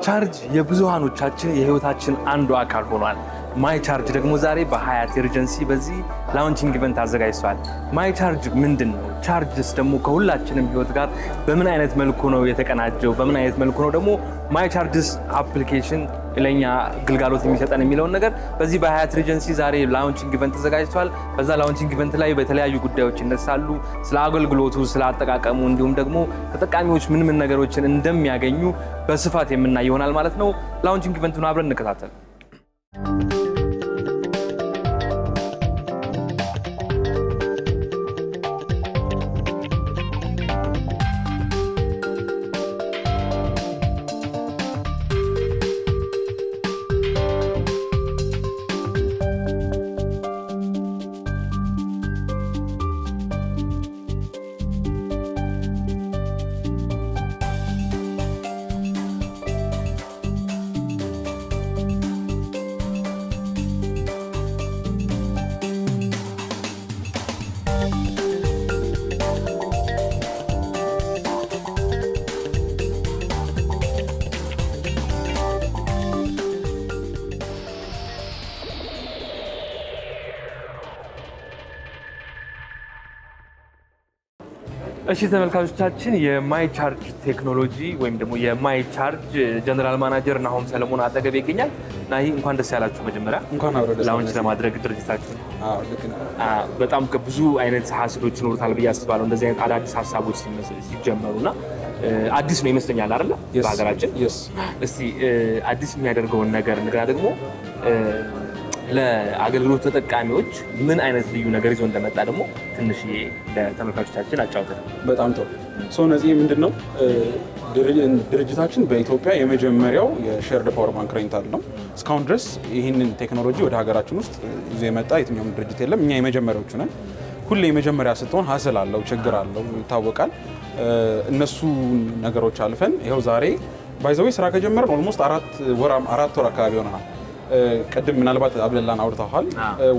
ቻርጅ የብዙሃኖቻችን የህይወታችን አንዱ አካል ሆኗል። ማይ ቻርጅ ደግሞ ዛሬ በሀያት ሪጀንሲ በዚህ ላውንቺንግ ኢቨንት አዘጋጅቷል። ማይ ቻርጅ ምንድነው? ቻርጅስ ደግሞ ከሁላችንም ህይወት ጋር በምን አይነት መልኩ ነው የተቀናጀው? በምን አይነት መልኩ ነው ደግሞ ማይ ቻርጅስ አፕሊኬሽን ለኛ ግልጋሎት የሚሰጠን የሚለውን ነገር በዚህ በሀያት ሪጀንሲ ዛሬ ላውንቺንግ ኢቨንት ተዘጋጅቷል። በዛ ላውንቺንግ ኢቨንት ላይ በተለያዩ ጉዳዮች ይነሳሉ። ስለ አገልግሎቱ፣ ስለ አጠቃቀሙ እንዲሁም ደግሞ ተጠቃሚዎች ምን ነገሮችን እንደሚያገኙ በስፋት የምናይ ይሆናል ማለት ነው። ላውንቺንግ ኢቨንቱን አብረን እንከታተል። እሺ ተመልካቾቻችን የማይ ቻርጅ ቴክኖሎጂ ወይም ደግሞ የማይ ቻርጅ ጀነራል ማናጀር ናሆም ሰለሞን አጠገብ ይገኛል። ናሂ እንኳን ደስ ያላችሁ። መጀመሪያ እንኳን አብረን ላውንች ለማድረግ ድርጅታችሁ ልክ ነው። በጣም ብዙ አይነት ሀሳቦች ይኖሩታል ብዬ አስባለሁ። እንደዚህ አይነት አዳዲስ ሀሳቦች ሲጀመሩና አዲስ ነው ይመስለኛል አይደል? በሀገራችን እስቲ አዲስ የሚያደርገውን ነገር እንደገና ደግሞ ለአገልግሎት ተጠቃሚዎች ምን አይነት ልዩ ነገር ይዞ እንደመጣ ደግሞ ትንሽ ለተመልካቾቻችን አጫውተን። በጣም ጥሩ። እነዚህ ምንድነው ድርጅታችን በኢትዮጵያ የመጀመሪያው የሼርድ ፓወር ባንክ ሬንታል ነው። እስካሁን ድረስ ይህንን ቴክኖሎጂ ወደ ሀገራችን ውስጥ ይዞ የመጣ የትኛውም ድርጅት የለም። እኛ የመጀመሪያዎቹ ነን። ሁሌ የመጀመሪያ ስትሆን ሀስል አለው፣ ችግር አለው፣ ይታወቃል። እነሱ ነገሮች አልፈን ይኸው ዛሬ ባይዘዌ ስራ ከጀመረን ኦልሞስት 4 ወር አካባቢ ሆነናል። ቀደም ምናልባት አብለላን አውርተዋል።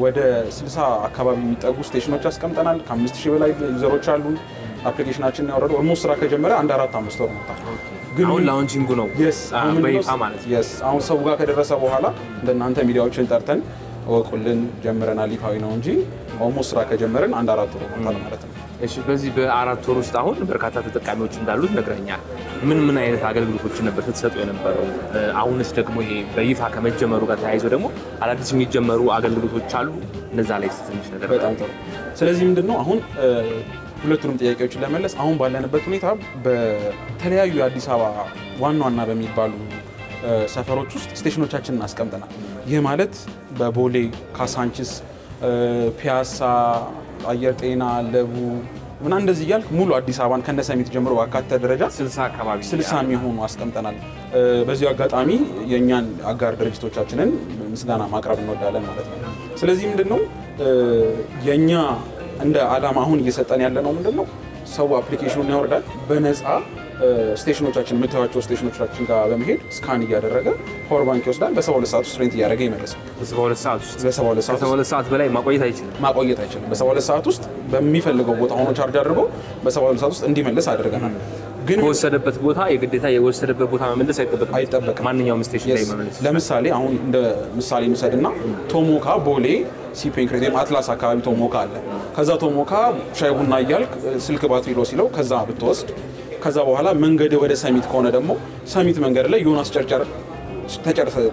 ወደ 60 አካባቢ የሚጠጉ ስቴሽኖች አስቀምጠናል። ከ5000 በላይ ዩዘሮች አሉ። አፕሊኬሽናችንን ያወረደው ኦልሞስት ስራ ከጀመረ 1-4-5 ወር ነው። ግን አሁን ላውንቺንጉ ነው በይፋ ማለት ነው። አሁን ሰው ጋር ከደረሰ በኋላ እንደናንተ ሚዲያዎችን ጠርተን ወቁልን ጀምረናል። ይፋዊ ነው እንጂ ኦልሞስት ስራ ከጀመረን 1-4 ወር ሆኗል ማለት ነው። እሺ በዚህ በ4 ወር ውስጥ አሁን በርካታ ተጠቃሚዎች እንዳሉት ነግረኛል። ምን አይነት አገልግሎቶችን ነበር ተሰጥቶ የነበረው? አሁንስ ደግሞ ይሄ በይፋ ከመጀመሩ ጋር ተያይዞ ደግሞ አዳዲስ የሚጀመሩ አገልግሎቶች አሉ። እነዛ ላይ ትንሽ ነገር በጣም ጥሩ። ስለዚህ ምንድነው አሁን ሁለቱንም ጥያቄዎችን ለመለስ አሁን ባለንበት ሁኔታ በተለያዩ የአዲስ አበባ ዋና በሚባሉ ሰፈሮች ውስጥ ስቴሽኖቻችንን አስቀምጠናል። ይህ ማለት በቦሌ፣ ካሳንቺስ፣ ፒያሳ፣ አየር ጤና፣ ለቡ ምን እንደዚህ ያልክ ሙሉ አዲስ አበባን ከነሰሚት ጀምሮ ባካተ ደረጃ 60 የሚሆኑ አስቀምጠናል። በዚህ አጋጣሚ የኛን አጋር ድርጅቶቻችንን ምስጋና ማቅረብ እንወዳለን ማለት ነው። ስለዚህ ምንድነው የኛ እንደ አላማ አሁን እየሰጠን ያለ ነው ምንድነው ሰው አፕሊኬሽኑን ያወርዳል በነፃ ስቴሽኖቻችን የምታዩቸው ስቴሽኖቻችን ጋር በመሄድ ስካን እያደረገ ፓወር ባንክ ይወስዳል። በ72 ሰዓት ውስጥ ሬንት እያደረገ ይመለሳል። በ72 ሰዓት በላይ ማቆየት አይችልም። በ72 ሰዓት ውስጥ በሚፈልገው ቦታ ሆኖ ቻርጅ አድርጎ በ72 ሰዓት ውስጥ እንዲመለስ አድርገናል። ግን ከወሰደበት ቦታ የግዴታ የወሰደበት ቦታ መመለስ አይጠበቅም። ማንኛውም ስቴሽን ላይ መመለስ። ለምሳሌ አሁን እንደ ምሳሌ እንውሰድና ቶሞካ ቦሌ ሲፔንክሬት አትላስ አካባቢ ቶሞካ አለ። ከዛ ቶሞካ ሻይ ቡና እያልክ ስልክ ባትሪ ሎ ሲለው ከዛ ብትወስድ ከዛ በኋላ መንገድ ወደ ሰሚት ከሆነ ደግሞ ሰሚት መንገድ ላይ ዮናስ ጨርጨር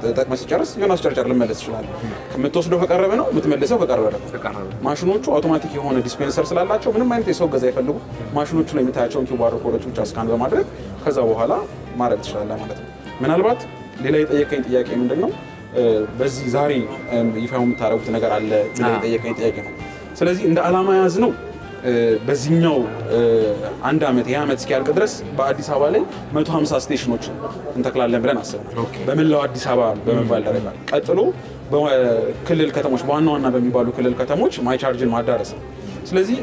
ተጠቅመህ ሲጨርስ ዮናስ ጨርጨር ልመለስ ይችላል። የምትወስደው ከቀረበ ነው፣ የምትመለሰው ከቀረበ ነው። ማሽኖቹ አውቶማቲክ የሆነ ዲስፔንሰር ስላላቸው ምንም አይነት የሰው ገዛ አይፈልጉ። ማሽኖቹ ላይ የምታያቸውን ኪውአር ኮዶች ብቻ ስካን በማድረግ ከዛ በኋላ ማድረግ ትችላለህ ማለት ነው። ምናልባት ሌላ የጠየቀኝ ጥያቄ ምንድነው በዚህ ዛሬ ይፋው የምታረጉት ነገር አለ ብለህ የጠየቀኝ ጥያቄ ነው። ስለዚህ እንደ አላማ ያዝ ነው በዚህኛው አንድ አመት የአመት እስኪያልቅ ድረስ በአዲስ አበባ ላይ 150 ስቴሽኖች እንተክላለን ብለን አስበናል። በመላው አዲስ አበባ በመባል ደረጃ ቀጥሎ በክልል ከተሞች በዋና በሚባሉ ክልል ከተሞች ማይ ቻርጅን ማዳረስ ነው። ስለዚህ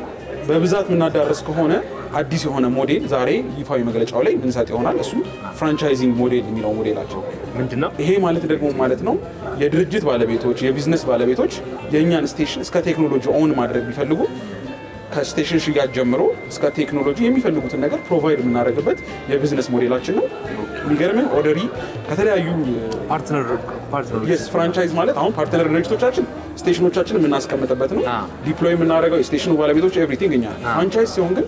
በብዛት የምናዳረስ ከሆነ አዲስ የሆነ ሞዴል ዛሬ ይፋዊ መግለጫው ላይ እንሰጥ ይሆናል። እሱ ፍራንቻይዚንግ ሞዴል የሚለው ሞዴላቸው ምንድነው? ይሄ ማለት ደግሞ ማለት ነው የድርጅት ባለቤቶች የቢዝነስ ባለቤቶች የኛን ስቴሽን እስከ ቴክኖሎጂ ኦን ማድረግ ቢፈልጉ ከስቴሽን ሽያጭ ጀምሮ እስከ ቴክኖሎጂ የሚፈልጉትን ነገር ፕሮቫይድ የምናደርግበት የቢዝነስ ሞዴላችን ነው። የሚገርምህ ኦልሬዲ ከተለያዩ ፓርትነር ፍራንቻይዝ ማለት አሁን ፓርትነር ድርጅቶቻችን ስቴሽኖቻችን የምናስቀምጥበት ነው። ዲፕሎይ የምናደርገው የስቴሽኑ ባለቤቶች ኤቭሪቲንግ እኛ። ፍራንቻይዝ ሲሆን ግን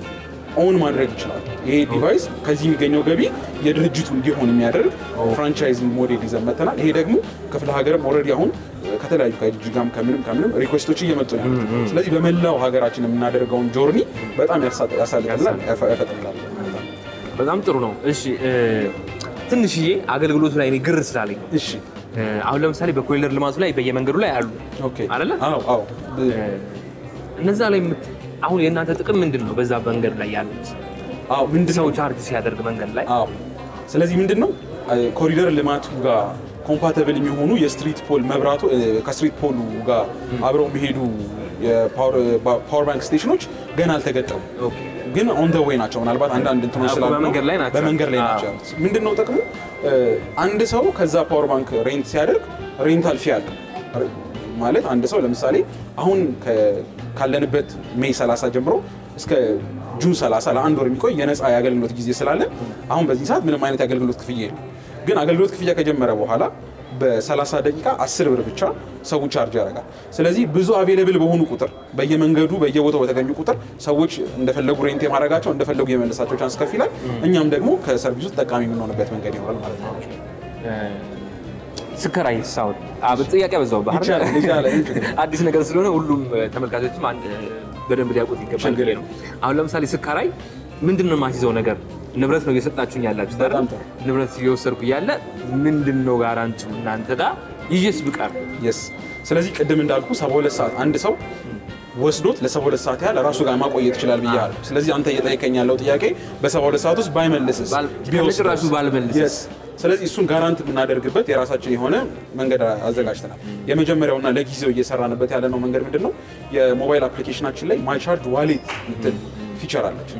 ኦን ማድረግ ይችላል። ይሄ ዲቫይስ ከዚህ የሚገኘው ገቢ የድርጅቱ እንዲሆን የሚያደርግ ፍራንቻይዚንግ ሞዴል ይዘን መጥተናል። ይሄ ደግሞ ክፍለ ሀገርም ኦልሬዲ አሁን ከተለያዩ ከጅጋም ከምንም ሪኩዌስቶች እየመጡ ነው። ስለዚህ በመላው ሀገራችን የምናደርገውን ጆርኒ በጣም ያሳልጥልናል፣ ያፈጥናል። በጣም ጥሩ ነው። እሺ ትንሽዬ አገልግሎቱ ላይ እኔ ግር ስላለኝ እሺ አሁን ለምሳሌ በኮሪደር ልማቱ ላይ በየመንገዱ ላይ አሉ አይደለ? አዎ እነዛ ላይ አሁን የእናንተ ጥቅም ምንድነው? በዛ መንገድ ላይ ያሉት ምንድነው ቻርጅ ሲያደርግ መንገድ ላይ? ስለዚህ ምንድነው ኮሪደር ልማቱ ጋር ኮምፓቲብል የሚሆኑ የስትሪት ፖል መብራቱ ከስትሪት ፖሉ ጋር አብረው የሚሄዱ የፓወር ባንክ ስቴሽኖች ገና አልተገጠሙ፣ ግን ኦን ዘ ዌይ ናቸው። ምናልባት አንዳንድ እንትኖች ስላሉ በመንገድ ላይ ናቸው። ምንድነው ጥቅሙ? አንድ ሰው ከዛ ፓወር ባንክ ሬንት ሲያደርግ ሬንታል ፊ አለ ማለት አንድ ሰው ለምሳሌ አሁን ካለንበት ሜይ 30 ጀምሮ እስከ ጁን 30 ለአንድ ወር የሚቆይ የነፃ የአገልግሎት ጊዜ ስላለ አሁን በዚህ ሰዓት ምንም አይነት የአገልግሎት ክፍያ የለም። ግን አገልግሎት ክፍያ ከጀመረ በኋላ በ30 ደቂቃ 10 ብር ብቻ ሰው ቻርጅ ያደርጋል። ስለዚህ ብዙ አቬሌብል በሆኑ ቁጥር በየመንገዱ በየቦታው በተገኙ ቁጥር ሰዎች እንደፈለጉ ሬንት የማድረጋቸው እንደፈለጉ የመለሳቸው ቻንስ ከፍ ይላል። እኛም ደግሞ ከሰርቪሱ ተጠቃሚ የምንሆንበት መንገድ ይኖራል ማለት ነው። ስከራይ ሳውት ጥያቄ በዛው ባህር አዲስ ነገር ስለሆነ ሁሉም ተመልካቾችም በደንብ ሊያውቁት ይገባል ነው። አሁን ለምሳሌ ስከራይ ምንድነው የማትይዘው ነገር? ንብረት ነው እየሰጣችሁኝ ያላችሁ አይደል? ንብረት እየወሰድኩ ያለ ምንድነው ጋራንቲው እናንተ ጋር ይዤስ ብቀር? ስለዚህ ቅድም እንዳልኩ 72 ሰዓት አንድ ሰው ወስዶት ለ72 ሰዓት ያህል ራሱ ጋር ማቆየት ይችላል ብያለሁ። ስለዚህ አንተ እየጠየቀኝ ያለው ጥያቄ በ72 ሰዓት ውስጥ ባይመልስስ ቢወስድራሱ ባልመልስስ? ስለዚህ እሱን ጋራንት የምናደርግበት የራሳችን የሆነ መንገድ አዘጋጅተናል። የመጀመሪያውና ለጊዜው እየሰራንበት ያለነው መንገድ ምንድነው? የሞባይል አፕሊኬሽናችን ላይ ማይ ቻርጅ ዋሌት ምትል ፊቸር አለች።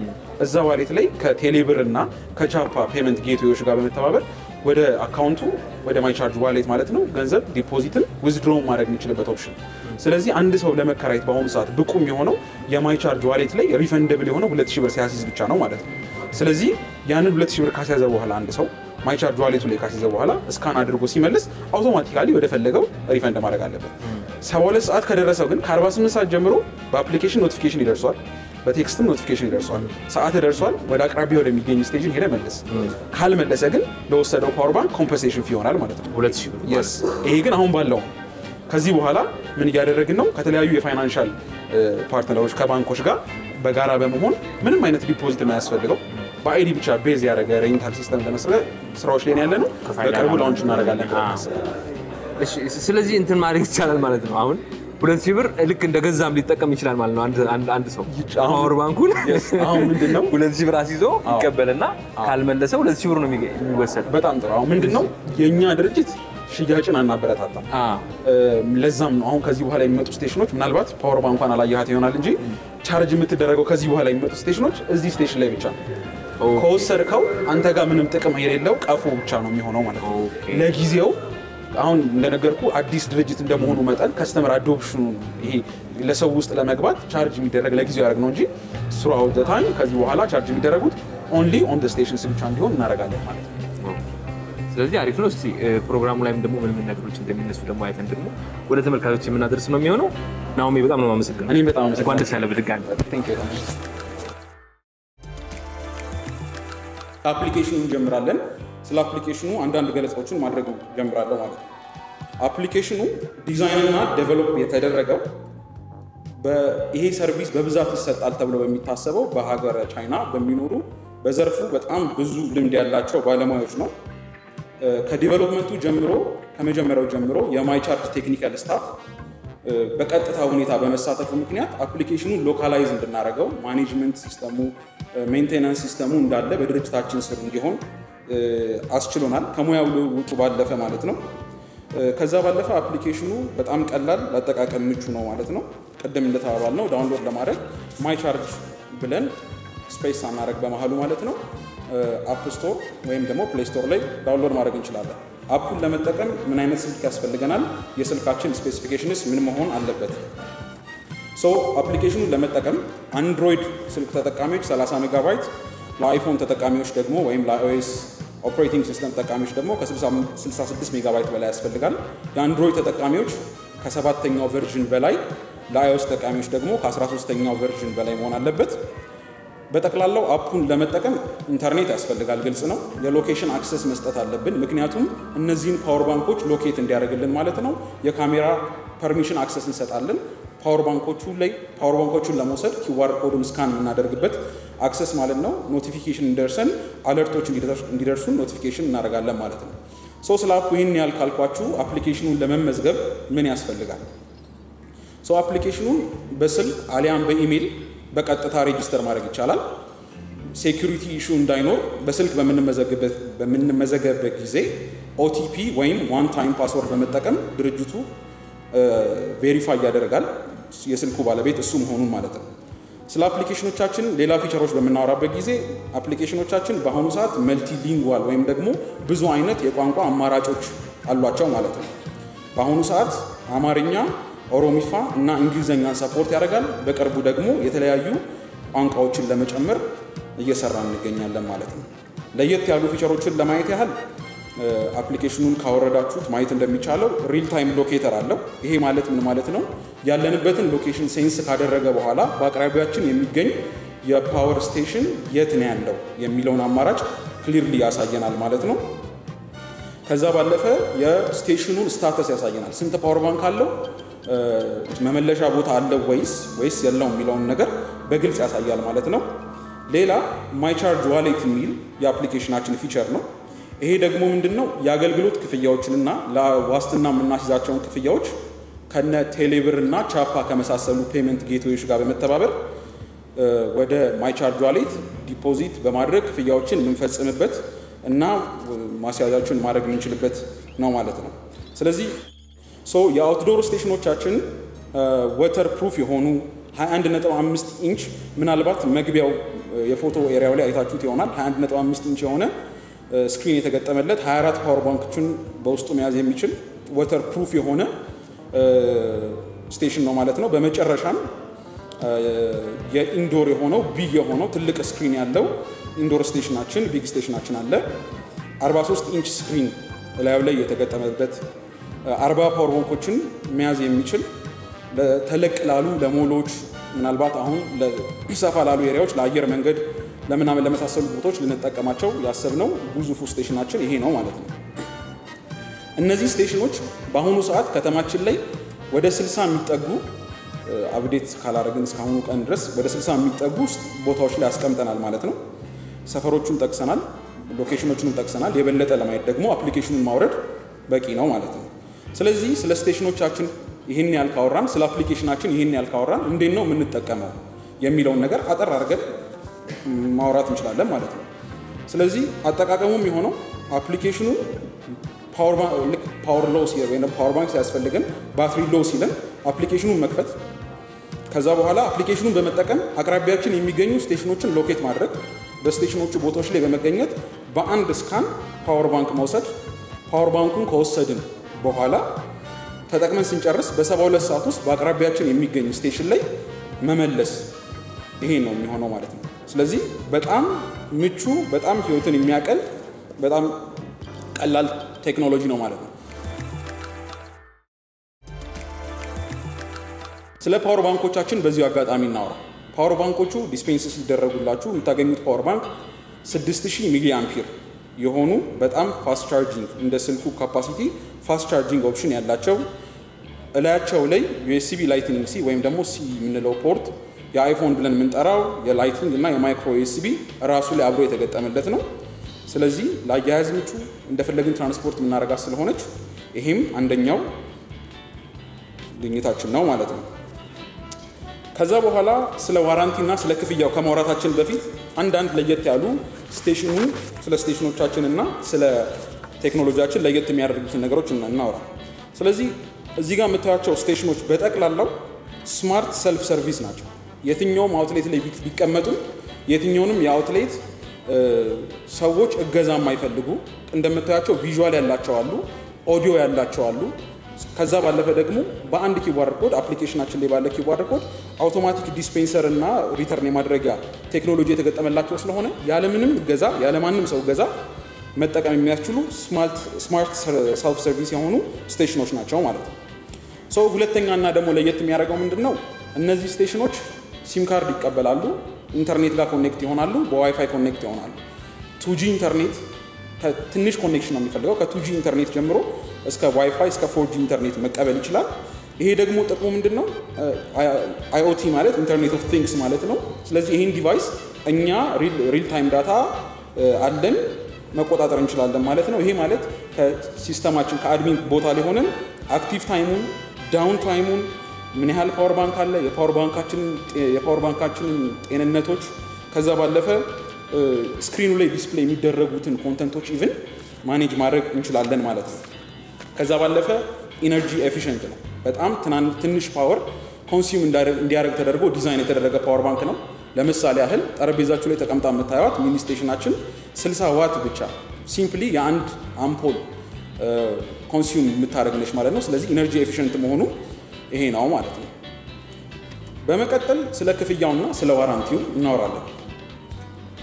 እዛ ዋሌት ላይ ከቴሌብር እና ከቻፓ ፔመንት ጌትዌዎች ጋር በመተባበር ወደ አካውንቱ ወደ ማይ ቻርጅ ዋሌት ማለት ነው ገንዘብ ዲፖዚትን ዊዝድሮ ማድረግ የሚችልበት ኦፕሽን። ስለዚህ አንድ ሰው ለመከራየት በአሁኑ ሰዓት ብቁ የሚሆነው የማይ ቻርጅ ዋሌት ላይ ሪፈንደብል የሆነ 2000 ብር ሲያስይዝ ብቻ ነው ማለት ነው። ስለዚህ ያንን 2000 ብር ካስያዘ በኋላ አንድ ሰው ማይ ቻርጅ ዋሌቱ ላይ ካስያዘ በኋላ ስካን አድርጎ ሲመልስ አውቶማቲካሊ ወደ ፈለገው ሪፈንድ ማድረግ አለበት። 72 ሰዓት ከደረሰው ግን ከ48 ሰዓት ጀምሮ በአፕሊኬሽን ኖቲፊኬሽን ይደርሷል፣ በቴክስትም ኖቲፊኬሽን ይደርሷል። ሰዓት ደርሷል፣ ወደ አቅራቢያ ወደሚገኝ ስቴሽን ሄደ መልስ። ካልመለሰ ግን ለወሰደው ፓወር ባንክ ኮምፐንሴሽን ፊ ይሆናል ማለት ነው 2000 ብር። ይሄ ግን አሁን ባለው ከዚህ በኋላ ምን እያደረግን ነው? ከተለያዩ የፋይናንሻል ፓርትነሮች ከባንኮች ጋር በጋራ በመሆን ምንም አይነት ዲፖዚት የማያስፈልገው በአይዲ ብቻ ቤዝ ያደረገ ሬንታል ሲስተም ለመስራት ስራዎች ላይ ያለ ነው። በቅርቡ ላውንች እናደርጋለን። እሺ፣ ስለዚህ እንትን ማድረግ ይቻላል ማለት ነው። አሁን 2000 ብር ልክ እንደ ገዛም ሊጠቀም ይችላል ማለት ነው። አንድ ሰው ፓወር ባንኩን አሁን ምንድነው 2000 ብር አስይዞ ይቀበልና ካልመለሰ 2000 ብር ነው የሚወሰድ። በጣም ጥሩ። አሁን ምንድነው የኛ ድርጅት ሽያጭን አናበረታታም። ለዛም ነው አሁን ከዚህ በኋላ የሚመጡ ስቴሽኖች ምናልባት ፓወር ባንኳን አላየሃት ይሆናል እንጂ ቻርጅ የምትደረገው ከዚህ በኋላ የሚመጡ ስቴሽኖች እዚህ ስቴሽን ላይ ብቻ ነው። ከወሰድከው አንተ ጋር ምንም ጥቅም የሌለው ቀፎ ብቻ ነው የሚሆነው ማለት ነው። ለጊዜው አሁን እንደነገርኩ አዲስ ድርጅት እንደመሆኑ መጠን ከስተመር አዶፕሽኑ ይሄ ለሰው ውስጥ ለመግባት ቻርጅ የሚደረግ ለጊዜው ያደርግ ነው እንጂ throughout the time ከዚህ በኋላ ቻርጅ የሚደረጉት only on the stations ብቻ እንዲሆን እናደርጋለን ማለት ነው። ስለዚህ አሪፍ ነው። እስቲ ፕሮግራሙ ላይም ደግሞ ምን ነገሮች እንደሚነሱ ደግሞ አይተን ደግሞ ወደ ተመልካቾች የምናደርስ ነው የሚሆነው። ናኦሚ በጣም ነው የማመሰግነው። እኔም በጣም አመሰግናለሁ። እንኳን ደስ ያለህ በድጋሚ። Thank you. አፕሊኬሽኑን እንጀምራለን። ስለ አፕሊኬሽኑ አንዳንድ ገለጻዎችን ማድረግ ጀምራለሁ ማለት ነው። አፕሊኬሽኑ ዲዛይን እና ዴቨሎፕ የተደረገው ይሄ ሰርቪስ በብዛት ይሰጣል ተብሎ በሚታሰበው በሀገረ ቻይና በሚኖሩ በዘርፉ በጣም ብዙ ልምድ ያላቸው ባለሙያዎች ነው። ከዲቨሎፕመንቱ ጀምሮ ከመጀመሪያው ጀምሮ የማይ ቻርጅ ቴክኒካል ስታፍ በቀጥታ ሁኔታ በመሳተፉ ምክንያት አፕሊኬሽኑን ሎካላይዝ እንድናደርገው ማኔጅመንት ሲስተሙ ሜንቴናንስ ሲስተሙ እንዳለ በድርጅታችን ስር እንዲሆን አስችሎናል። ከሙያው ልውውጡ ባለፈ ማለት ነው። ከዛ ባለፈ አፕሊኬሽኑ በጣም ቀላል ለአጠቃቀም ምቹ ነው ማለት ነው። ቅድም እንደተባባልነው ዳውንሎድ ለማድረግ ማይ ቻርጅ ብለን ስፔስ ሳናደርግ በመሃሉ ማለት ነው አፕ ስቶር ወይም ደግሞ ፕሌይ ስቶር ላይ ዳውንሎድ ማድረግ እንችላለን። አፑን ለመጠቀም ምን አይነት ስልክ ያስፈልገናል? የስልካችን ስፔሲፊኬሽንስ ምን መሆን አለበት? አፕሊኬሽኑን ለመጠቀም አንድሮይድ ስልክ ተጠቃሚዎች 30 ሜጋባይት፣ ለአይፎን ተጠቃሚዎች ደግሞ ወይም ለአይኦኤስ ኦፕሬቲንግ ሲስተም ተጠቃሚዎች ደግሞ ከ66 ሜጋባይት በላይ ያስፈልጋል። የአንድሮይድ ተጠቃሚዎች ከ7ኛው ቨርዥን በላይ፣ ለአይኦኤስ ተጠቃሚዎች ደግሞ ከ13ኛው ቨርዥን በላይ መሆን አለበት። በጠቅላላው አፑን ለመጠቀም ኢንተርኔት ያስፈልጋል፣ ግልጽ ነው። የሎኬሽን አክሰስ መስጠት አለብን፣ ምክንያቱም እነዚህን ፓወር ባንኮች ሎኬት እንዲያደርግልን ማለት ነው። የካሜራ ፐርሚሽን አክሰስ እንሰጣለን። ፓወር ባንኮቹን ለመውሰድ ኪዋር ኮዱን ስካን የምናደርግበት አክሰስ ማለት ነው። ኖቲፊኬሽን እንደርሰን አለርቶች እንዲደርሱን ኖቲፊኬሽን እናደርጋለን ማለት ነው። ስለ አፑ ይህን ያህል ካልኳችሁ አፕሊኬሽኑን ለመመዝገብ ምን ያስፈልጋል? አፕሊኬሽኑን በስልክ አሊያም በኢሜይል በቀጥታ ሬጂስተር ማድረግ ይቻላል። ሴኩሪቲ ኢሹ እንዳይኖር በስልክ በምንመዘገብበት ጊዜ ኦቲፒ ወይም ዋን ታይም ፓስወርድ በመጠቀም ድርጅቱ ቬሪፋይ ያደርጋል የስልኩ ባለቤት እሱ መሆኑን ማለት ነው። ስለ አፕሊኬሽኖቻችን ሌላ ፊቸሮች በምናወራበት ጊዜ አፕሊኬሽኖቻችን በአሁኑ ሰዓት መልቲሊንጓል ወይም ደግሞ ብዙ አይነት የቋንቋ አማራጮች አሏቸው ማለት ነው። በአሁኑ ሰዓት አማርኛ፣ ኦሮሚፋ እና እንግሊዝኛን ሰፖርት ያደርጋል። በቅርቡ ደግሞ የተለያዩ ቋንቋዎችን ለመጨመር እየሰራን እንገኛለን ማለት ነው። ለየት ያሉ ፊቸሮችን ለማየት ያህል አፕሊኬሽኑን ካወረዳችሁት ማየት እንደሚቻለው ሪል ታይም ሎኬተር አለው። ይሄ ማለት ምን ማለት ነው? ያለንበትን ሎኬሽን ሴንስ ካደረገ በኋላ በአቅራቢያችን የሚገኝ የፓወር ስቴሽን የት ነው ያለው የሚለውን አማራጭ ክሊርሊ ያሳየናል ማለት ነው። ከዛ ባለፈ የስቴሽኑን ስታተስ ያሳየናል። ስንት ፓወር ባንክ አለው፣ መመለሻ ቦታ አለው ወይስ የለውም የሚለውን ነገር በግልጽ ያሳያል ማለት ነው። ሌላ ማይ ቻርጅ ዋሌት የሚል የአፕሊኬሽናችን ፊቸር ነው። ይሄ ደግሞ ምንድነው? የአገልግሎት ክፍያዎችንና ለዋስትና የምናስይዛቸውን ክፍያዎች ከነ ቴሌብር እና ቻፓ ከመሳሰሉ ፔመንት ጌትዌዎች ጋር በመተባበር ወደ ማይ ቻርጅ ዋሌት ዲፖዚት በማድረግ ክፍያዎችን የምንፈጽምበት እና ማስያዣዎችን ማድረግ የምንችልበት ነው ማለት ነው። ስለዚህ የአውትዶር ስቴሽኖቻችን ወተር ፕሩፍ የሆኑ 21.5 ኢንች ምናልባት መግቢያው የፎቶ ኤሪያው ላይ አይታችሁት ይሆናል። 21.5 ኢንች የሆነ ስክሪን የተገጠመለት 24 ፓወር ባንኮችን በውስጡ መያዝ የሚችል ወተር ፕሩፍ የሆነ ስቴሽን ነው ማለት ነው። በመጨረሻም የኢንዶር የሆነው ቢግ የሆነው ትልቅ ስክሪን ያለው ኢንዶር ስቴሽናችን ቢግ ስቴሽናችን አለ። 43 ኢንች ስክሪን ላዩ ላይ የተገጠመበት 40 ፓወር ባንኮችን መያዝ የሚችል ተለቅ ላሉ ለሞሎች ምናልባት አሁን ለሰፋ ላሉ ኤሪያዎች ለአየር መንገድ ለምናምን ለመሳሰሉ ቦታዎች ልንጠቀማቸው ያሰብነው ግዙፉ ስቴሽናችን ይሄ ነው ማለት ነው። እነዚህ ስቴሽኖች በአሁኑ ሰዓት ከተማችን ላይ ወደ 60 የሚጠጉ አፕዴት ካላረግን እስካሁኑ ቀን ድረስ ወደ 60 የሚጠጉ ቦታዎች ላይ አስቀምጠናል ማለት ነው። ሰፈሮቹን ጠቅሰናል፣ ሎኬሽኖቹን ጠቅሰናል። የበለጠ ለማየት ደግሞ አፕሊኬሽኑን ማውረድ በቂ ነው ማለት ነው። ስለዚህ ስለ ስቴሽኖቻችን ይህን ያህል ካወራን፣ ስለ አፕሊኬሽናችን ይህን ያህል ካወራን እንዴት ነው የምንጠቀመው የሚለውን ነገር አጠር አድርገን ማውራት እንችላለን ማለት ነው። ስለዚህ አጠቃቀሙ የሚሆነው አፕሊኬሽኑ ፓወር ሎው ወይም ፓወር ባንክ ሲያስፈልገን ባትሪ ሎው ሲለን አፕሊኬሽኑን መክፈት፣ ከዛ በኋላ አፕሊኬሽኑን በመጠቀም አቅራቢያችን የሚገኙ ስቴሽኖችን ሎኬት ማድረግ፣ በስቴሽኖቹ ቦታዎች ላይ በመገኘት በአንድ ስካን ፓወር ባንክ መውሰድ፣ ፓወር ባንኩን ከወሰድን በኋላ ተጠቅመን ስንጨርስ በ72 ሰዓት ውስጥ በአቅራቢያችን የሚገኝ ስቴሽን ላይ መመለስ። ይሄ ነው የሚሆነው ማለት ነው። ስለዚህ በጣም ምቹ፣ በጣም ህይወትን የሚያቀል፣ በጣም ቀላል ቴክኖሎጂ ነው ማለት ነው። ስለ ፓወር ባንኮቻችን በዚሁ አጋጣሚ እናወራ። ፓወር ባንኮቹ ዲስፔንስ ሲደረጉላችሁ የምታገኙት ፓወር ባንክ 6000 ሚሊ አምፒር የሆኑ በጣም ፋስት ቻርጂንግ እንደ ስልኩ ካፓሲቲ ፋስት ቻርጂንግ ኦፕሽን ያላቸው፣ እላያቸው ላይ ዩኤስቢ ላይትኒንግ ሲ ወይም ደግሞ ሲ የምንለው ፖርት የአይፎን ብለን የምንጠራው የላይትኒንግ እና የማይክሮ ዩኤስቢ ራሱ ላይ አብሮ የተገጠመለት ነው። ስለዚህ ለአያያዝ ምቹ፣ እንደፈለግን ትራንስፖርት የምናደርጋት ስለሆነች ይሄም አንደኛው ግኝታችን ነው ማለት ነው። ከዛ በኋላ ስለ ዋራንቲ እና ስለ ክፍያው ከማውራታችን በፊት አንዳንድ ለየት ያሉ ስለ ስቴሽኖቻችን እና ስለ ቴክኖሎጂያችን ለየት የሚያደርጉትን ነገሮች እናውራ። ስለዚህ እዚህ ጋር የምታያቸው ስቴሽኖች በጠቅላላው ስማርት ሰልፍ ሰርቪስ ናቸው። የትኛውም አውትሌት ላይ ቢቀመጡ የትኛውንም የአውትሌት ሰዎች እገዛ የማይፈልጉ እንደምታያቸው ቪዥዋል ያላቸው አሉ ኦዲዮ ያላቸው አሉ ከዛ ባለፈ ደግሞ በአንድ ኪቦርድ ኮድ አፕሊኬሽናችን ላይ ባለ ኪቦርድ ኮድ አውቶማቲክ ዲስፔንሰር እና ሪተርን የማድረጊያ ቴክኖሎጂ የተገጠመላቸው ስለሆነ ያለምንም እገዛ ያለማንም ሰው እገዛ መጠቀም የሚያስችሉ ስማርት ሰልፍ ሰርቪስ የሆኑ ስቴሽኖች ናቸው ማለት ነው ሶ ሁለተኛና ደግሞ ለየት የሚያደርገው ምንድነው እነዚህ ስቴሽኖች ሲም ካርድ ይቀበላሉ ኢንተርኔት ጋር ኮኔክት ይሆናሉ በዋይፋይ ኮኔክት ይሆናሉ 2G ኢንተርኔት ትንሽ ኮኔክሽን ነው የሚፈልገው ከ2G ኢንተርኔት ጀምሮ እስከ ዋይፋይ እስከ 4G ኢንተርኔት መቀበል ይችላል ይሄ ደግሞ ጥቅሙ ምንድነው IoT ማለት ኢንተርኔት ኦፍ ቲንግስ ማለት ነው ስለዚህ ይሄን ዲቫይስ እኛ ሪል ታይም ዳታ አለን መቆጣጠር እንችላለን ማለት ነው ይሄ ማለት ከሲስተማችን ከአድሚን ቦታ ላይ ሆነን አክቲቭ ታይሙን ዳውን ታይሙን ምን ያህል ፓወር ባንክ አለ የፓወር ባንካችንን ጤንነቶች ከዛ ባለፈ ስክሪኑ ላይ ዲስፕሌይ የሚደረጉትን ኮንተንቶች ኢቭን ማኔጅ ማድረግ እንችላለን ማለት ነው ከዛ ባለፈ ኢነርጂ ኤፊሽንት ነው በጣም ትንሽ ፓወር ኮንሱም እንዲያደርግ ተደርጎ ዲዛይን የተደረገ ፓወር ባንክ ነው ለምሳሌ ያህል ጠረጴዛችሁ ላይ ተቀምጣ የምታዩት ሚኒ ስቴሽናችን 60 ዋት ብቻ ሲምፕሊ የአንድ አምፖል ኮንሱም የምታደርግነች ማለት ነው ስለዚህ ኢነርጂ ኤፊሽንት መሆኑ ይሄ ነው ማለት ነው በመቀጠል ስለ ክፍያውና ስለ ዋራንቲው እናወራለን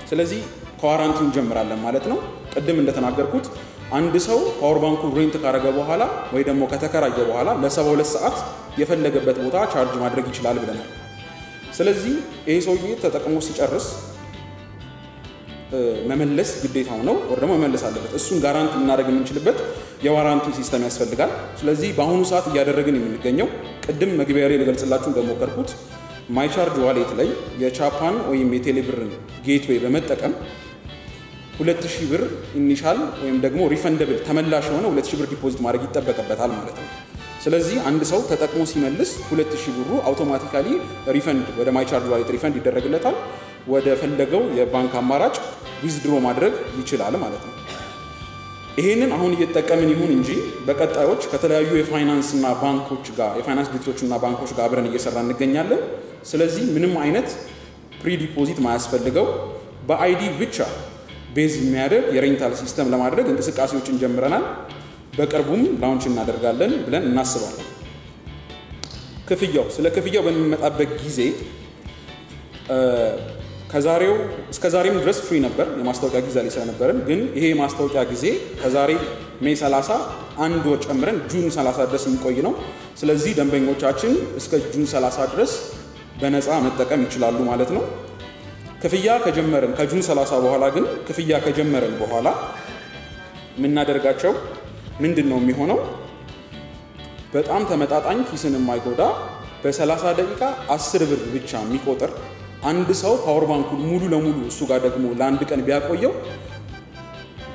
ስለዚህ ከዋራንቲው እንጀምራለን ማለት ነው ቅድም እንደተናገርኩት አንድ ሰው ፓወር ባንኩ ሬንት ካረገ በኋላ ወይ ደግሞ ከተከራየ በኋላ ለ72 ሰዓት የፈለገበት ቦታ ቻርጅ ማድረግ ይችላል ብለናል ስለዚህ ይሄ ሰውዬ ተጠቅሞ ሲጨርስ መመለስ ግዴታው ነው ወር ደግሞ መመለስ አለበት እሱን ጋራንቲ እናደርግ የምንችልበት የዋራንቲ ሲስተም ያስፈልጋል ስለዚህ በአሁኑ ሰዓት እያደረግን የምንገኘው ቅድም መግቢያ ላይ ልገልጽላችሁ እንደሞከርኩት ማይ ቻርጅ ዋሌት ላይ የቻፓን ወይም የቴሌብርን ጌትዌይ በመጠቀም 2000 ብር ኢኒሻል ወይም ደግሞ ሪፈንደብል ተመላሽ የሆነ 2000 ብር ዲፖዚት ማድረግ ይጠበቅበታል ማለት ነው ስለዚህ አንድ ሰው ተጠቅሞ ሲመልስ 2000 ብሩ አውቶማቲካሊ ሪፈንድ ወደ ማይ ቻርጅ ዋሌት ሪፈንድ ይደረግለታል ወደ ፈለገው የባንክ አማራጭ ዊዝድሮ ማድረግ ይችላል ማለት ነው ይሄንን አሁን እየተጠቀምን ይሁን እንጂ በቀጣዮች ከተለያዩ የፋይናንስና ባንኮች ጋር የፋይናንስ ድርጅቶችና ባንኮች ጋር አብረን እየሰራን እንገኛለን ስለዚህ ምንም አይነት ፕሪ ዲፖዚት ማያስፈልገው በአይዲ ብቻ ቤዝ የሚያደርግ የሬንታል ሲስተም ለማድረግ እንቅስቃሴዎችን ጀምረናል በቅርቡም ላውንች እናደርጋለን ብለን እናስባለን ስለ ክፍያው በሚመጣበት ጊዜ ከዛሬው እስከ ዛሬም ድረስ ፍሪ ነበር የማስታወቂያ ጊዜ ላይ ስለነበረን ግን ይሄ የማስታወቂያ ጊዜ ከዛሬ ሜይ 30 አንድ ወር ጨምረን ጁን 30 ድረስ የሚቆይ ነው ስለዚህ ደንበኞቻችን እስከ ጁን 30 ድረስ በነፃ መጠቀም ይችላሉ ማለት ነው ክፍያ ከጀመረን ከጁን 30 በኋላ ግን ክፍያ ከጀመረን በኋላ ምናደርጋቸው ምንድነው የሚሆነው በጣም ተመጣጣኝ ኪስን የማይጎዳ በ30 ደቂቃ 10 ብር ብቻ የሚቆጥር አንድ ሰው ፓወር ባንኩን ሙሉ ለሙሉ እሱ ጋር ደግሞ ለአንድ ቀን ቢያቆየው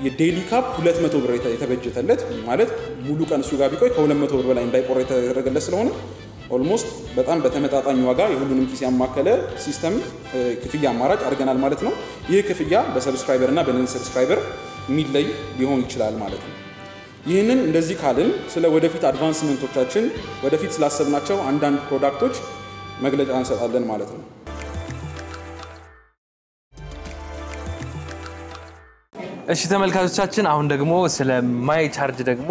የዴሊ ካፕ 200 ብር የተበጀተለት ማለት ሙሉ ቀን እሱ ጋር ቢቆይ ከ200 ብር በላይ እንዳይቆረጥ የተደረገለት ስለሆነ ኦልሞስት በጣም በተመጣጣኝ ዋጋ የሁሉንም ኪስ ያማከለ ሲስተም ክፍያ አማራጭ አድርገናል ማለት ነው ይህ ክፍያ በሰብስክራይበር እና በነን ሰብስክራይበር የሚለይ ሊሆን ይችላል ማለት ነው ይህንን እንደዚህ ካልን ስለ ወደፊት አድቫንስመንቶቻችን ወደፊት ስላሰብናቸው አንዳንድ ፕሮዳክቶች መግለጫ እንሰጣለን ማለት ነው እሺ ተመልካቾቻችን አሁን ደግሞ ስለ ማይ ቻርጅ ደግሞ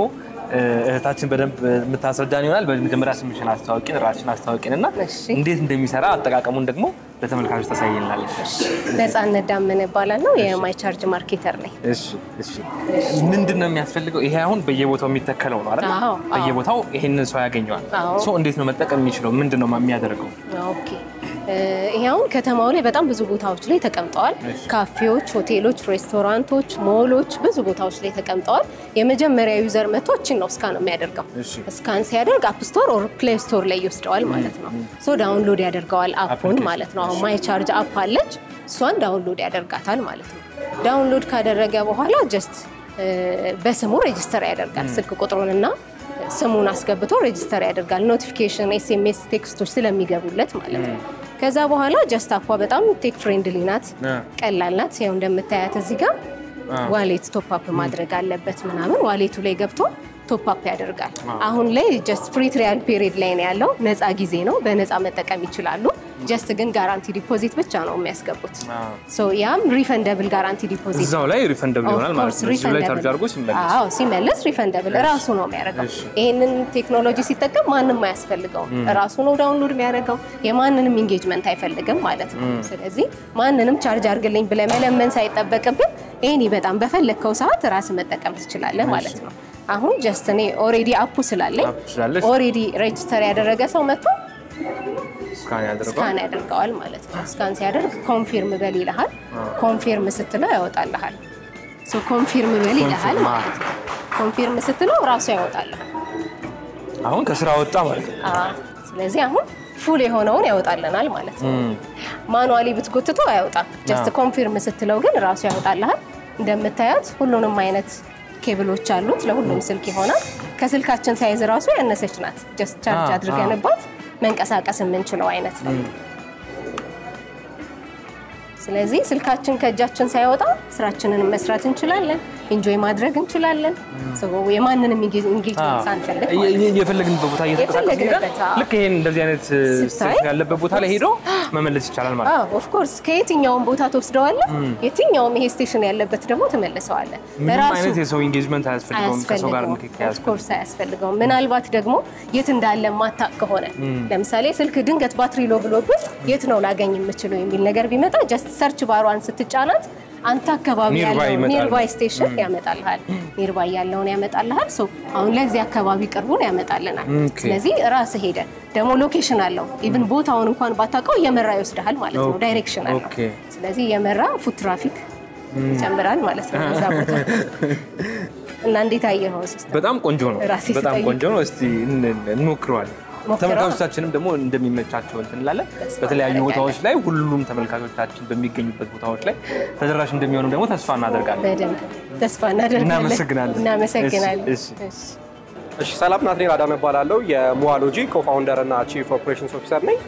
እህታችን በደንብ የምታስረዳን ይሆናል በመጀመሪያ ስምሽን አስተዋውቂን ራስሽን አስተዋውቂንና እንዴት እንደሚሰራ አጠቃቀሙን ደግሞ ለተመልካቾች ታሳየናለሽ ነፃነት ዳመነ እባላለሁ የማይ ቻርጅ ማርኬተር ነኝ እሺ ምንድነው የሚያስፈልገው ይሄ አሁን በየቦታው የሚተከለው ነው አይደል በየቦታው ይሄንን ሰው ያገኘዋል ሶ እንዴት ነው መጠቀም የሚችለው ምንድነው የሚያደርገው ኦኬ ይሄ አሁን ከተማው ላይ በጣም ብዙ ቦታዎች ላይ ተቀምጠዋል ካፌዎች ሆቴሎች ሬስቶራንቶች ሞሎች ብዙ ቦታዎች ላይ ተቀምጠዋል የመጀመሪያ ዩዘር መቶችን ነው ስካን የሚያደርገው ስካን ሲያደርግ አፕ ስቶር ኦር ፕሌይ ስቶር ላይ ይወስደዋል ማለት ነው ሶ ዳውንሎድ ያደርጋል አፑን ማለት ነው ማይ ቻርጅ አፕ አለች እሷን ዳውንሎድ ያደርጋታል ማለት ነው ዳውንሎድ ካደረገ በኋላ ጀስት በስሙ ሬጂስተር ያደርጋል ስልክ ቁጥሩንና ስሙን አስገብቶ ሬጂስተር ያደርጋል ኖቲፊኬሽን ኤስኤምኤስ ቴክስቶች ስለሚገቡለት ማለት ነው ከዛ በኋላ ጀስት አፕ በጣም ቴክ ፍሬንድሊ ናት ቀላል ናት ያው እንደምታያት እዚህ ጋር ዋሌት ቶፕ አፕ ማድረግ አለበት ምናምን ዋሌቱ ላይ ገብቶ ቶፕ አፕ ያደርጋል አሁን ላይ ጀስት ፍሪ ትራያል ፔሪድ ላይ ነው ያለው ነፃ ጊዜ ነው በነፃ መጠቀም ይችላሉ ጀስት ግን ጋራንቲ ዲፖዚት ብቻ ነው የሚያስገቡት ሶ ያም ሪፈንደብል ጋራንቲ ዲፖዚት እዛው ላይ ሪፈንደብል ይሆናል ማለት ነው እዛው ላይ ቻርጅ አድርጎ ሲመለስ ሲመለስ ሪፈንደብል ራሱ ነው የሚያደርገው ይሄንን ቴክኖሎጂ ሲጠቀም ማንንም አያስፈልገው ራሱ ነው ዳውንሎድ የሚያደርገው የማንንም ኢንጌጅመንት አይፈልግም ማለት ነው ስለዚህ ማንንም ቻርጅ አድርግልኝ ብለህ መለመን ሳይጠበቅብህ ኤኒ በጣም በፈለከው ሰዓት ራስ መጠቀም ትችላለህ ማለት ነው አሁን ጀስት እኔ ኦሬዲ አፑ ስላለኝ ኦሬዲ ሬጂስተር ያደረገ ሰው መጥቶ ስካን ያደርጋል ማለት ነው ስካን ሲያደርግ ኮንፊርም በል ይልሃል ኮንፊርም ስትለው ያወጣልሃል ሶ ኮንፊርም በል ይልሃል ማለት ነው ኮንፊርም ስትለው ራሱ ያወጣልሃል አሁን ከስራ ወጣ ማለት ነው ስለዚህ አሁን ፉል የሆነውን ያወጣልናል ማለት ነው ማኑዋሊ ብትጎትተው አያወጣም ጀስት ኮንፊርም ስትለው ግን ራሱ ያወጣልሃል እንደምታዩት ሁሉንም አይነት ኬብሎች አሉት ለሁሉም ስልክ ይሆናል ከስልካችን ሳይዝ ራሱ ያነሰች ናት ጀስት ቻርጅ አድርገንባት መንቀሳቀስ የምንችለው አይነት ነው ስለዚህ ስልካችን ከእጃችን ሳይወጣ ስራችንን መስራት እንችላለን ኢንጆይ ማድረግ እንችላለን ሰው የማንንም ኢንጌጅመንት ሳንፈልግ የፈለግንበት ቦታ እየተንቀሳቀስን ልክ ይሄን እንደዚህ አይነት ስልክ ያለበት ቦታ ላይ ሄዶ መመለስ ይቻላል ማለት ነው ኦፍ ኮርስ ከየትኛውም ቦታ ተወስደዋለህ የትኛውም ይሄ ስቴሽን ያለበት ደግሞ ተመለሰዋለህ በራሱ አይነት የሰው ኢንጌጅመንት አያስፈልገውም ከሰው ጋር ኦፍ ኮርስ አያስፈልገውም ምናልባት ደግሞ የት እንዳለ ማታቅ ከሆነ ለምሳሌ ስልክ ድንገት ባትሪ ሎ ብሎብህ የት ነው ላገኝ የምችለው የሚል ነገር ቢመጣ ጀስት ሰርች ባሯን ስትጫናት አንተ አካባቢ ያለው ኒርባይ ስቴሽን ያመጣልሃል ኒርባይ ያለውን ያመጣልሃል ሶ አሁን ለዚህ አካባቢ ቅርቡን ያመጣልናል ስለዚህ ራስ ሄደ ደሞ ሎኬሽን አለው ኢቭን ቦታውን እንኳን ባታውቀው የመራ ይወስዳል ማለት ነው ዳይሬክሽን አለው ስለዚህ የመራ ፉት ትራፊክ ይጨምራል ማለት ነው እዛ ቦታ እና እንዴት አየኸው ሲስተም በጣም ቆንጆ ነው በጣም ቆንጆ ነው እስቲ እንሞክረዋለን ተመልካቾቻችንም ደግሞ እንደሚመቻቸው እንላለን በተለያዩ ቦታዎች ላይ ሁሉም ተመልካቾቻችን በሚገኙበት ቦታዎች ላይ ተደራሽ እንደሚሆኑ ደግሞ ተስፋ እናደርጋለን በደንብ ተስፋ እናደርጋለን እናመሰግናለን እሺ ሰላም ናትኔል አዳነ እባላለሁ የሙዋሎጂ ኮፋውንደር እና ቺፍ ኦፕሬሽንስ ኦፊሰር ነኝ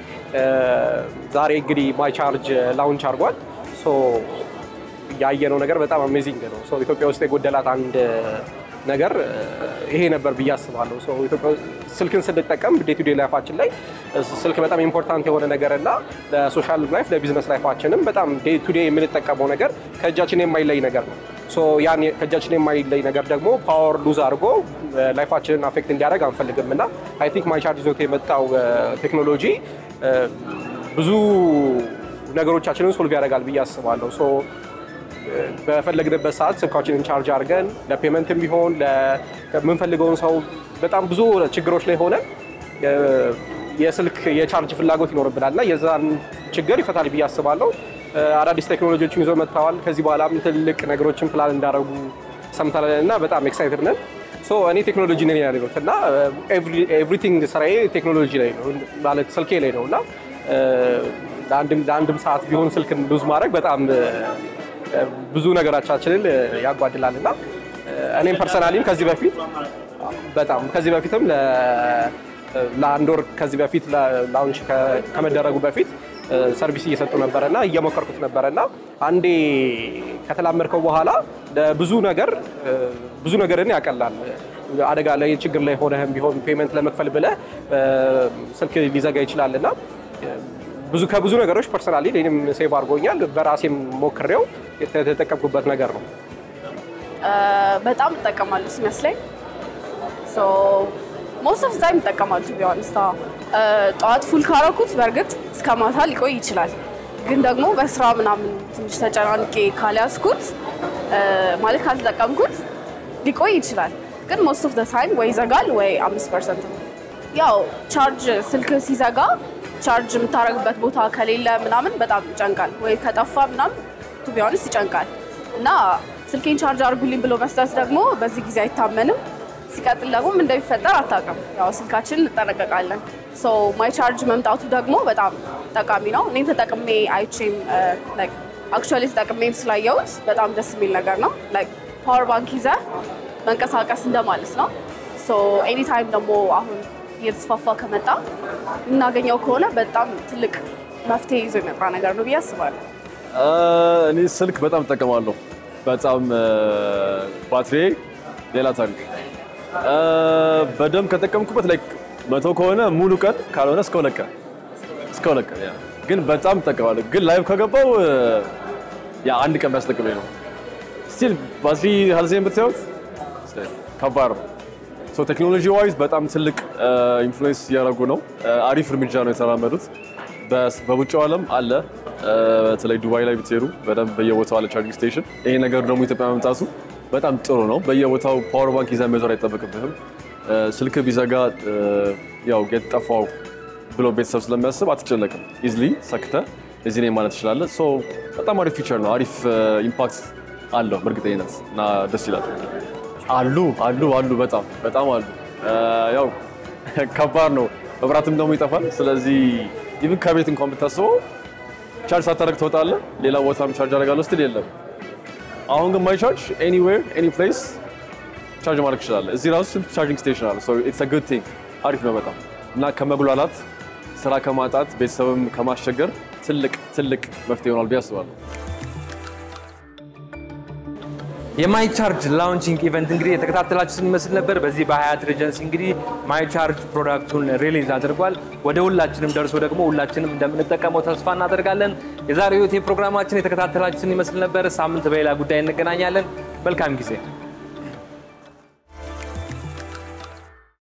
ዛሬ እንግዲህ ማይ ቻርጅ ላውንች አድርጓል ሶ ያየነው ነገር በጣም አሜዚንግ ነው ሶ ኢትዮጵያ ውስጥ የጎደላት አንድ ነገር ይሄ ነበር በያስባለሁ ሶ ኢትዮጵያ ስልክን ስንጠቀም ዴይ ቱ ዴይ ላይፋችን ላይ ስልክ በጣም ኢምፖርታንት የሆነ ነገርና ለሶሻል ላይፍ ለቢዝነስ ላይፋችንም በጣም ዴይ ቱ ዴይ የምንጠቀመው ነገር ከእጃችን የማይለይ ነገር ነው ሶ ያን ከእጃችን የማይለይ ነገር ደግሞ ፓወር ሉዝ አድርጎ ላይፋችንን አፌክት እንዲያደርግ አንፈልግምና አይ ቲንክ ማይ ቻርጅ ዞት የመጣው ቴክኖሎጂ ብዙ ነገሮቻችንን ሶልቭ ያደርጋል በያስባለሁ ሶ በፈለግንበት ሰዓት ስልካችንን ቻርጅ አድርገን ለፔመንትም ቢሆን ለምንፈልገውን ሰው በጣም ብዙ ችግሮች ላይ ሆነ የስልክ የቻርጅ ፍላጎት ይኖርብናልና የዛን ችግር ይፈታል በያስባለሁ አዳዲስ ቴክኖሎጂዎችን ይዘው መጥተዋል ከዚህ በኋላም ትልቅ ነገሮችን ፕላን እንዳደረጉ ሰምተናልና በጣም ኤክሳይትድ ነን ሶ እኔ ቴክኖሎጂ ነኝ ያለሁትና ኤቭሪቲንግ ስራዬ ቴክኖሎጂ ላይ ነው ማለት ስልኬ ላይ ነውና ለአንድም ሰዓት ቢሆን ስልክን ሉዝ ማድረግ በጣም ብዙ ነገራችንን ያጓድላልና እኔም ፐርሰናሊም ከዚህ በፊትም ለአንዶር ከዚህ በፊት ላውንች ከመደረጉ በፊት ሰርቪስ እየሰጡ ነበርና እየሞከርኩት ነበርና አንዴ ከተላመድከው በኋላ ለብዙ ነገርን ያቀላል አደጋ ላይ ችግር ላይ ሆነህም ቢሆን ፔመንት ለመክፈል ብለህ ስልክ ሊዘጋ ይችላልና ከብዙ ነገሮች ፐርሰናሊ እኔም ሴቭ አድርጎኛል በራሴም ሞክሬው የተጠቀምኩበት ነገር ነው በጣም ተጠቀማለሁ ሲመስለኝ ሶ most of the time ተጠቀማለሁ ቢሆንስ ጧት ፉል ካረኩት በርግጥ እስከ ማታ ሊቆይ ይችላል ግን ደግሞ በስራ ምናምን ትንሽ ተጨናንቄ ካልያዝኩት ማለት ካልተጠቀምኩት ሊቆይ ይችላል ግን most of the time ወይ ይዘጋል ወይ 5% ያው ቻርጅ ስልክ ሲዘጋ ቻርጅ የምታረግበት ቦታ ከሌለ ምናምን በጣም ይጨንቃል ወይ ከጠፋ ምናምን to be honest ይጨንቃል እና ስልኬን ቻርጅ አድርጉልኝ ብሎ መስጠት ደግሞ በዚህ ጊዜ አይታመንም ሲቀጥል ደግሞ ምን እንደሚፈጠር አታውቅም ያው ስልካችንን እንጠነቀቃለን ሶ ማይ ቻርጅ መምጣቱ ደግሞ በጣም ጠቃሚ ነው እኔም ተጠቅሜ አይቼም ላይክ አክቹአሊ ተጠቅሜም ስላየሁት በጣም ደስ የሚል ነገር ነው ላይክ ፓወር ባንክ ይዘህ መንቀሳቀስ እንደማለት ነው ሶ ኤኒ ታይም ደግሞ አሁን እየተስፋፋ ከመጣ እናገኘው ከሆነ በጣም ትልቅ መፍትሄ ይዞ የመጣ ነገር ነው ብዬ አስባለሁ እኔ ስልክ በጣም ተጠቀማለሁ በጣም ባትሪ ሌላ ታሪክ በደም ከተጠቀምኩበት ላይክ 100 ከሆነ ሙሉ ቀን ካልሆነ እስከ 2 ቀን ያ ግን በጣም ተጠቀማለሁ ግን ላይቭ ከገባው ያ አንድ ቀን ያስጠቅመኝ ነው ስቲል ባትሪ ሀልዜን ብትሰውት ከባድ ነው ሶ ቴክኖሎጂ ዋይዝ በጣም ትልቅ ኢንፍሉዌንስ ያደረጉ ነው አሪፍ እርምጃ ነው የተራመዱት በውጭው ዓለም አለ በተለይ ዱባይ ላይ ብትሄዱ በደንብ በየቦታው አለ ቻርጂንግ ስቴሽን ይሄ ነገር ደግሞ ኢትዮጵያ መምጣቱ በጣም ጥሩ ነው በየቦታው ፓወር ባንክ ይዘህ መዞር አይጠበቅብህም ስልክ ቢዘጋ ያው ጌት ጠፋው ብሎ ቤተሰብ ስለሚያስብ አትጨነቅም ኢዝሊ ሰክተህ እዚህ ነኝ ማለት ትችላለህ ሶ በጣም አሪፍ ፊቸር ነው አሪፍ ኢምፓክት አለው በእርግጠኝነት እና ደስ ይላል አሉ በጣም አሉ ያው ከባድ ነው መብራትም ደግሞ ይጠፋል ስለዚህ ኢቭን ከቤት እንኳን ብታስበው ቻርጅ ሳታደርግ ትወጣለህ ሌላ ቦታም ቻርጅ አደርጋለሁ ስትል የለም አሁን ግን ማይ ቻርጅ ኤኒዌር ኤኒ ፕሌስ ቻርጅ ማድረግ ትችላለህ እዚህ ራሱ ቻርጂንግ ስቴሽን አለ ሶ ኢትስ አ ጉድ ቲንግ አሪፍ ነው በጣም እና ከመጉላላት ስራ ከማጣት ቤተሰብም ከማስቸገር ትልቅ መፍትሄ ይሆናል ብዬ አስባለሁ የማይ ቻርጅ ላውንቺንግ ኢቨንት እንግዲህ የተከታተላችሁትን ይመስል ነበር በዚህ በሀያት ሪጀንሲ እንግዲህ ማይ ቻርጅ ፕሮዳክቱን ሪሊዝ አድርጓል ወደ ሁላችንም ደርሶ ደግሞ ሁላችንም እንደምንጠቀመው ተስፋ እናደርጋለን የዛሬው ፕሮግራማችን የተከታተላችሁትን ይመስል ነበር ሳምንት በሌላ ጉዳይ እንገናኛለን መልካም ጊዜ